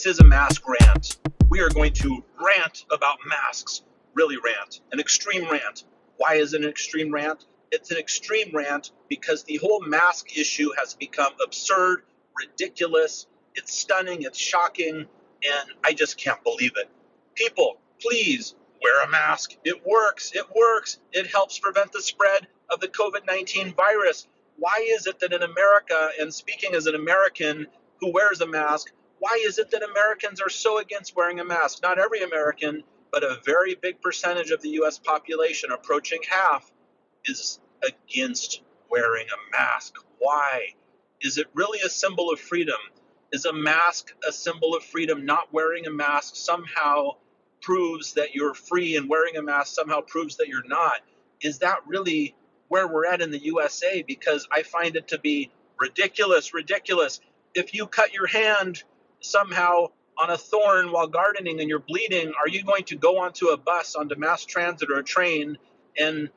is a mask rant. We are going to rant about masks. Really rant. An extreme rant. Why is it an extreme rant? It's an extreme rant because the whole mask issue has become absurd, ridiculous, it's stunning, it's shocking, and I just can't believe it. People, please wear a mask. It works. It works. It helps prevent the spread of the COVID-19 virus. Why is it that in America, and speaking as an American who wears a mask, why is it that Americans are so against wearing a mask? Not every American, but a very big percentage of the US population, approaching half, is against wearing a mask. Why? Is it really a symbol of freedom? Is a mask a symbol of freedom? Not wearing a mask somehow proves that you're free, and wearing a mask somehow proves that you're not. Is that really where we're at in the USA? Because I find it to be ridiculous. If you cut your hand somehow on a thorn while gardening and you're bleeding, are you going to go onto a bus, onto mass transit or a train, and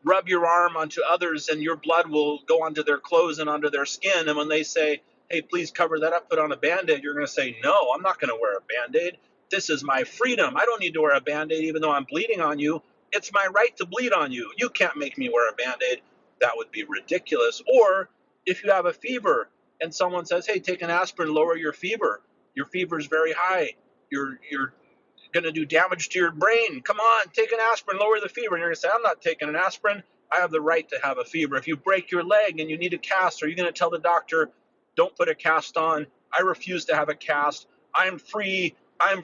rub your arm onto others and your blood will go onto their clothes and onto their skin? And when they say, hey, please cover that up, put on a Band-Aid, you're going to say, no, I'm not going to wear a Band-Aid. This is my freedom. I don't need to wear a Band-Aid even though I'm bleeding on you. It's my right to bleed on you. You can't make me wear a Band-Aid. That would be ridiculous. Or if you have a fever and someone says, hey, take an aspirin, lower your fever. Your fever is very high. You're going to do damage to your brain. Come on, take an aspirin, lower the fever. And you're going to say, I'm not taking an aspirin. I have the right to have a fever. If you break your leg and you need a cast, are you going to tell the doctor, don't put a cast on? I refuse to have a cast. I'm free. I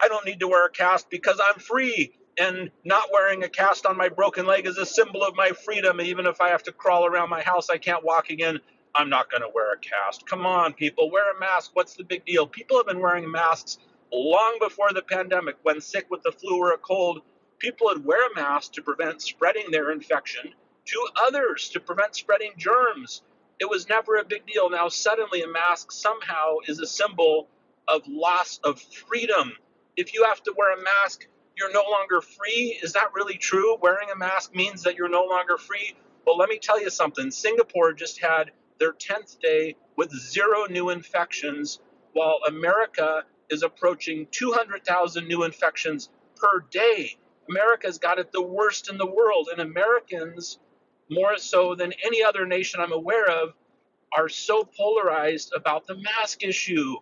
don't need to wear a cast because I'm free. And not wearing a cast on my broken leg is a symbol of my freedom. And even if I have to crawl around my house, I can't walk again, I'm not going to wear a cast. Come on, people, wear a mask. What's the big deal? People have been wearing masks long before the pandemic. When sick with the flu or a cold, people would wear a mask to prevent spreading their infection to others, to prevent spreading germs. It was never a big deal. Now, suddenly, a mask somehow is a symbol of loss of freedom. If you have to wear a mask, you're no longer free. Is that really true? Wearing a mask means that you're no longer free? Well, let me tell you something. Singapore just had their 10th day with 0 new infections, while America is approaching 200,000 new infections per day. America's got it the worst in the world, and Americans, more so than any other nation I'm aware of, are so polarized about the mask issue.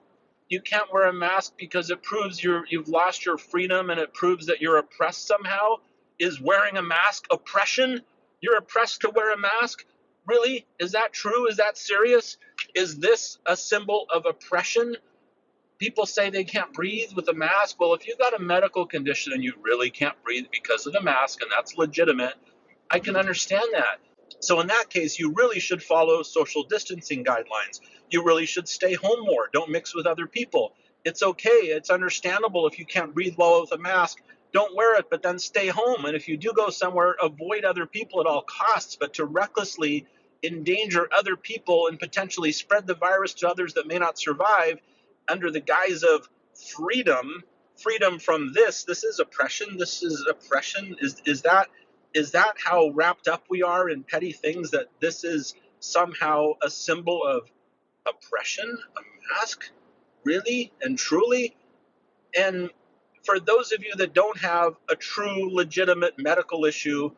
You can't wear a mask because it proves you've lost your freedom and it proves that you're oppressed somehow. Is wearing a mask oppression? You're oppressed to wear a mask? Really? Is that true? Is that serious? Is this a symbol of oppression? People say they can't breathe with a mask. Well, if you've got a medical condition and you really can't breathe because of the mask, and that's legitimate, I can understand that. So in that case, you really should follow social distancing guidelines. You really should stay home more. Don't mix with other people. It's okay. It's understandable if you can't breathe well with a mask. Don't wear it, but then stay home. And if you do go somewhere, avoid other people at all costs. But to recklessly endanger other people and potentially spread the virus to others that may not survive under the guise of freedom from this is oppression. This is oppression. Is that how wrapped up we are in petty things, that this is somehow a symbol of oppression? A mask? Really and truly? And for those of you that don't have a true, legitimate medical issue,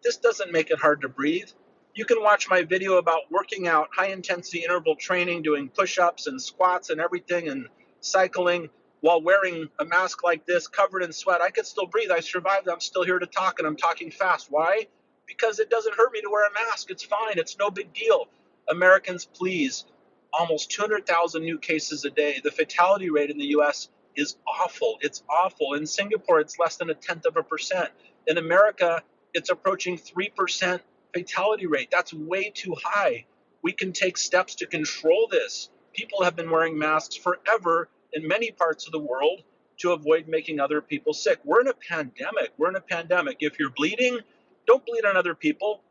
this doesn't make it hard to breathe. You can watch my video about working out, high-intensity interval training, doing push-ups and squats and everything, and cycling while wearing a mask like this, covered in sweat. I could still breathe. I survived. I'm still here to talk, and I'm talking fast. Why? Because it doesn't hurt me to wear a mask. It's fine. It's no big deal. Americans, please. Almost 200,000 new cases a day. The fatality rate in the U.S. is awful. It's awful. In Singapore, it's less than 0.1%. In America, it's approaching 3% fatality rate. That's way too high. We can take steps to control this. People have been wearing masks forever in many parts of the world to avoid making other people sick. We're in a pandemic. If you're bleeding, don't bleed on other people.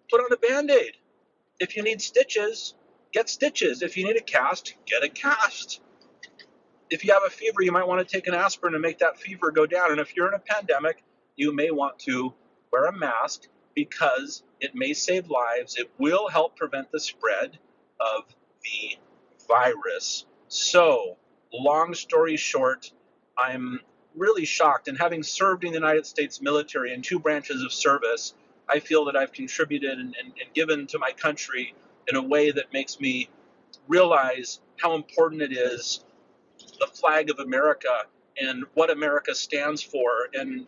Put on a Band-Aid. If you need stitches, get stitches. If you need a cast, get a cast. If you have a fever, you might want to take an aspirin to make that fever go down. And if you're in a pandemic, you may want to wear a mask because it may save lives. It will help prevent the spread of the virus. So long story short, I'm really shocked. And having served in the United States military in two branches of service, I feel that I've contributed and given to my country in a way that makes me realize how important it is, the flag of America and what America stands for. And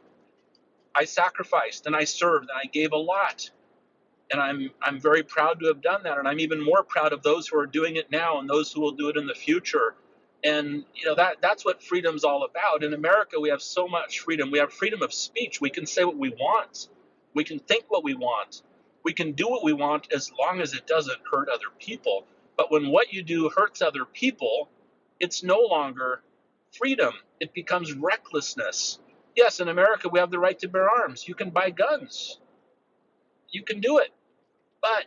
I sacrificed and I served and I gave a lot. And I'm very proud to have done that. And I'm even more proud of those who are doing it now and those who will do it in the future. And that's what freedom's all about. In America, we have so much freedom. We have freedom of speech. We can say what we want. We can think what we want. We can do what we want as long as it doesn't hurt other people. But when what you do hurts other people, it's no longer freedom. It becomes recklessness. Yes, in America, we have the right to bear arms. You can buy guns. You can do it. But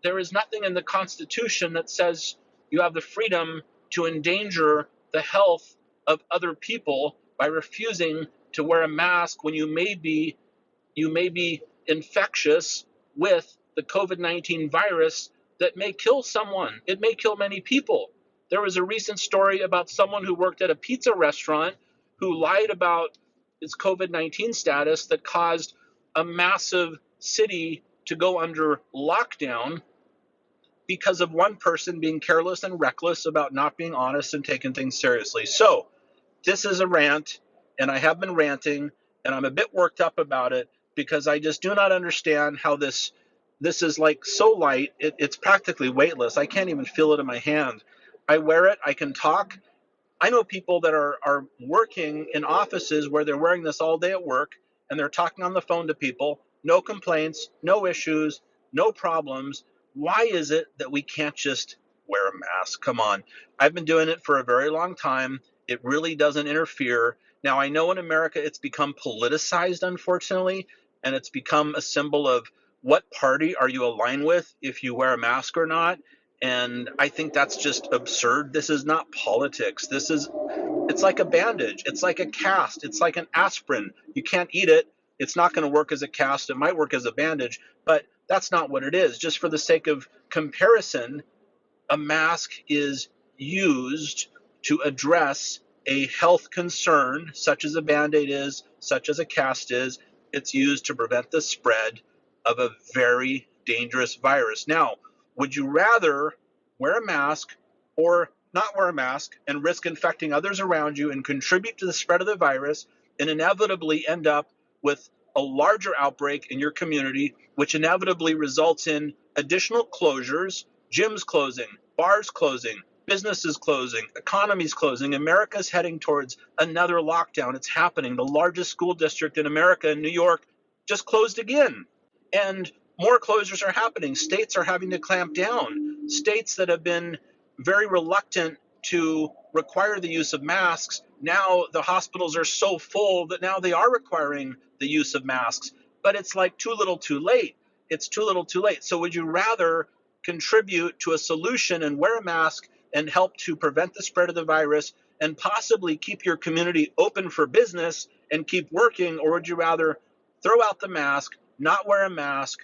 there is nothing in the Constitution that says you have the freedom to endanger the health of other people by refusing to wear a mask when you may be infectious with the COVID-19 virus that may kill someone. It may kill many people. There was a recent story about someone who worked at a pizza restaurant who lied about his COVID-19 status that caused a massive city to go under lockdown because of one person being careless and reckless about not being honest and taking things seriously. So this is a rant, and I have been ranting, and I'm a bit worked up about it because I just do not understand how this is like so light. It's practically weightless. I can't even feel it in my hand. I wear it. I can talk. I know people that are working in offices where they're wearing this all day at work, and they're talking on the phone to people. No complaints, no issues, no problems. Why is it that we can't just wear a mask? Come on. I've been doing it for a very long time. It really doesn't interfere. Now, I know in America it's become politicized, unfortunately, and it's become a symbol of what party are you aligned with if you wear a mask or not. And I think that's just absurd. This is not politics. It's like a bandage. It's like a cast. It's like an aspirin. You can't eat it. It's not going to work as a cast. It might work as a bandage, but that's not what it is. Just for the sake of comparison, a mask is used to address a health concern, such as a bandaid is, such as a cast is. It's used to prevent the spread of a very dangerous virus. Now, would you rather wear a mask or not wear a mask and risk infecting others around you and contribute to the spread of the virus and inevitably end up with a larger outbreak in your community, which inevitably results in additional closures, gyms closing, bars closing, businesses closing, economies closing? America's heading towards another lockdown. It's happening. The largest school district in America, in New York, just closed again. And more closures are happening. States are having to clamp down. States that have been very reluctant to require the use of masks, now the hospitals are so full that now they are requiring the use of masks. But it's like too little too late. It's too little too late. So would you rather contribute to a solution and wear a mask and help to prevent the spread of the virus and possibly keep your community open for business and keep working? Or would you rather throw out the mask, not wear a mask,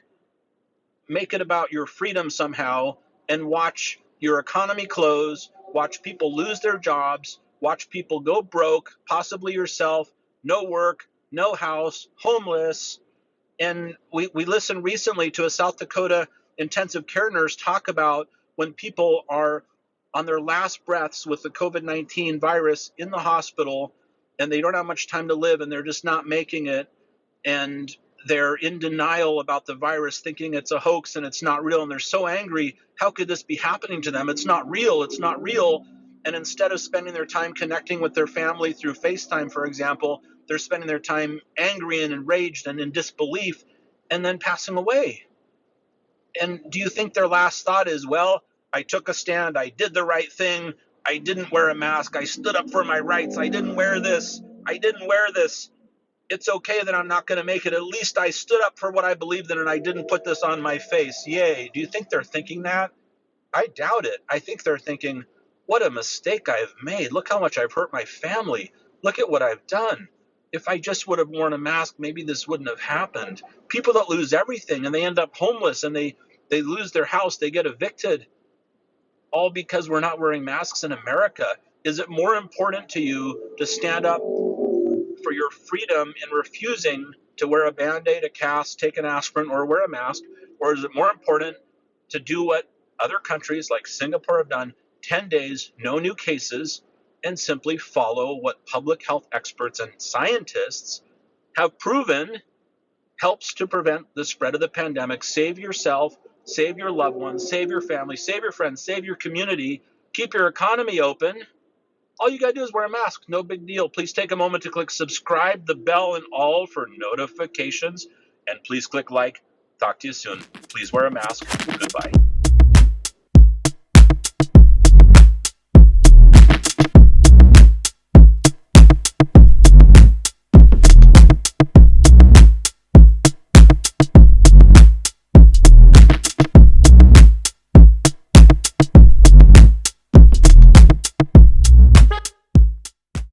make it about your freedom somehow, and watch your economy close, watch people lose their jobs, watch people go broke, possibly yourself, no work, no house, homeless? And we listened recently to a South Dakota intensive care nurse talk about when people are on their last breaths with the COVID-19 virus in the hospital and they don't have much time to live and they're just not making it, and they're in denial about the virus, thinking it's a hoax and it's not real, and they're so angry. How could this be happening to them? It's not real. It's not real. And instead of spending their time connecting with their family through FaceTime, for example, they're spending their time angry and enraged and in disbelief and then passing away. And do you think their last thought is, well, I took a stand, I did the right thing, I didn't wear a mask, I stood up for my rights, I didn't wear this, it's okay that I'm not going to make it. At least I stood up for what I believed in and I didn't put this on my face. Yay. Do you think they're thinking that? I doubt it. I think they're thinking, what a mistake I've made. Look how much I've hurt my family. Look at what I've done. If I just would have worn a mask, maybe this wouldn't have happened. People that lose everything and they end up homeless and they lose their house, they get evicted, all because we're not wearing masks in America. Is it more important to you to stand up for your freedom in refusing to wear a band-aid, a cast, take an aspirin, or wear a mask? Or is it more important to do what other countries like Singapore have done, 10 days, no new cases, and simply follow what public health experts and scientists have proven helps to prevent the spread of the pandemic? Save yourself, save your loved ones, save your family, save your friends, save your community, keep your economy open. All you got to do is wear a mask. No big deal. Please take a moment to click subscribe, the bell, and all for notifications. And please click like. Talk to you soon. Please wear a mask. Goodbye.